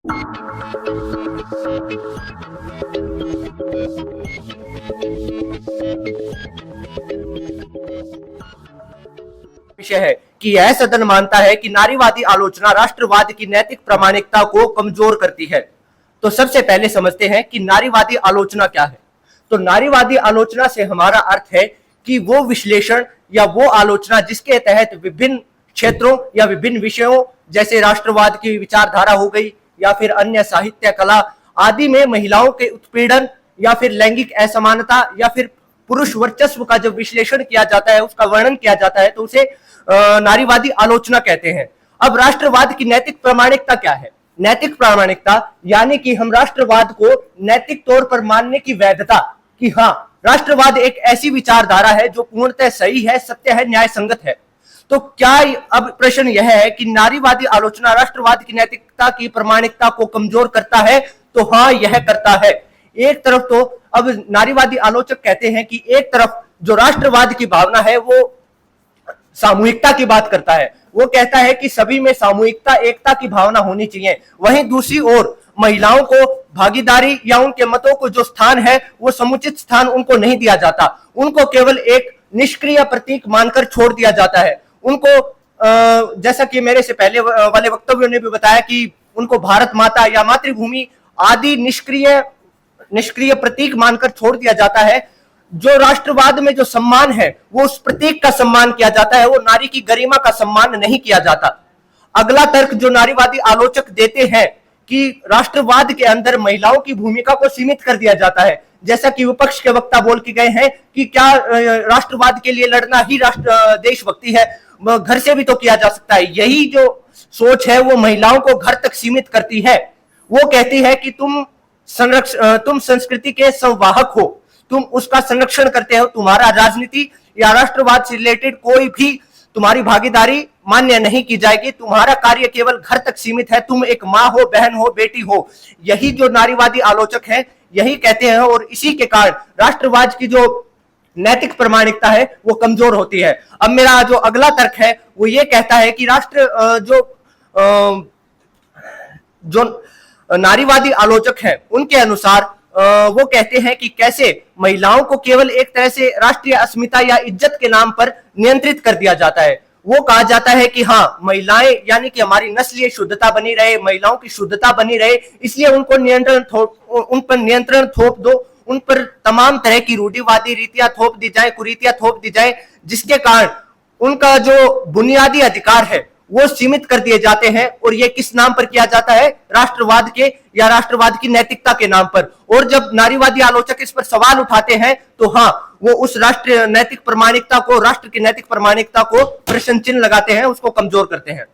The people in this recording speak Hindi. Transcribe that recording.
विषय है कि यह सदन मानता है कि नारीवादी आलोचना राष्ट्रवाद की नैतिक प्रामाणिकता को कमजोर करती है। तो सबसे पहले समझते हैं कि नारीवादी आलोचना क्या है। तो नारीवादी आलोचना से हमारा अर्थ है कि वो विश्लेषण या वो आलोचना जिसके तहत विभिन्न क्षेत्रों या विभिन्न विषयों जैसे राष्ट्रवाद की विचारधारा हो गई या फिर अन्य साहित्य, कला आदि में महिलाओं के उत्पीड़न या फिर लैंगिक असमानता या फिर पुरुष वर्चस्व का जब विश्लेषण किया जाता है, उसका वर्णन किया जाता है, तो उसे नारीवादी आलोचना कहते हैं। अब राष्ट्रवाद की नैतिक प्रामाणिकता क्या है? नैतिक प्रामाणिकता यानी कि हम राष्ट्रवाद को नैतिक तौर पर मानने की वैधता कि हाँ, राष्ट्रवाद एक ऐसी विचारधारा है जो पूर्णतः सही है, सत्य है, न्याय संगत है। तो क्या अब प्रश्न यह है कि नारीवादी आलोचना राष्ट्रवाद की नैतिकता की प्रामाणिकता को कमजोर करता है? तो हाँ, यह करता है। एक तरफ तो अब नारीवादी आलोचक कहते हैं कि एक तरफ जो राष्ट्रवाद की भावना है वो सामूहिकता की बात करता है, वो कहता है कि सभी में सामूहिकता, एकता की भावना होनी चाहिए। वहीं दूसरी ओर महिलाओं को भागीदारी या उनके मतों को जो स्थान है वो समुचित स्थान उनको नहीं दिया जाता, उनको केवल एक निष्क्रिय प्रतीक मानकर छोड़ दिया जाता है। उनको जैसा कि मेरे से पहले वाले वक्तव्यों ने भी बताया कि उनको भारत माता या मातृभूमि आदि निष्क्रिय प्रतीक मानकर छोड़ दिया जाता है। जो राष्ट्रवाद में जो सम्मान है वो उस प्रतीक का सम्मान किया जाता है, वो नारी की गरिमा का सम्मान नहीं किया जाता। अगला तर्क जो नारीवादी आलोचक देते हैं कि राष्ट्रवाद के अंदर महिलाओं की भूमिका को सीमित कर दिया जाता है, जैसा कि विपक्ष के वक्ता बोल के गए हैं कि क्या राष्ट्रवाद के लिए लड़ना ही देशभक्ति है, घर से भी तो किया जा सकता है। यही जो सोच है वो महिलाओं को घर तक सीमित करती है। वो कहती है कि तुम संस्कृति के संवाहक हो, तुम उसका संरक्षण करते हो, तुम्हारा राजनीति या राष्ट्रवाद से रिलेटेड कोई भी तुम्हारी भागीदारी मान्य नहीं की जाएगी, तुम्हारा कार्य केवल घर तक सीमित है, तुम एक माँ हो, बहन हो, बेटी हो। यही जो नारीवादी आलोचक है यही कहते हैं और इसी के कारण राष्ट्रवाद की जो नैतिक प्रामाणिकता है वो कमजोर होती है। अब मेरा जो अगला तर्क है वो ये कहता है कि जो नारीवादी आलोचक हैं उनके अनुसार वो कहते हैं कि कैसे महिलाओं को केवल एक तरह से राष्ट्रीय अस्मिता या इज्जत के नाम पर नियंत्रित कर दिया जाता है। वो कहा जाता है कि हाँ, महिलाएं यानी कि हमारी नस्लीय शुद्धता बनी रहे, महिलाओं की शुद्धता बनी रहे, इसलिए उन पर नियंत्रण थोप दो, उन पर तमाम तरह की रूढ़िवादी रीतियां थोप दी जाए, कुरीतियां थोप दी जाए, जिसके कारण उनका जो बुनियादी अधिकार है वो सीमित कर दिए जाते हैं। और ये किस नाम पर किया जाता है? राष्ट्रवाद के या राष्ट्रवाद की नैतिकता के नाम पर। और जब नारीवादी आलोचक इस पर सवाल उठाते हैं तो हाँ, वो उस राष्ट्रीय नैतिक प्रामाणिकता को, राष्ट्र की नैतिक प्रामाणिकता को प्रश्न चिन्ह लगाते हैं, उसको कमजोर करते हैं।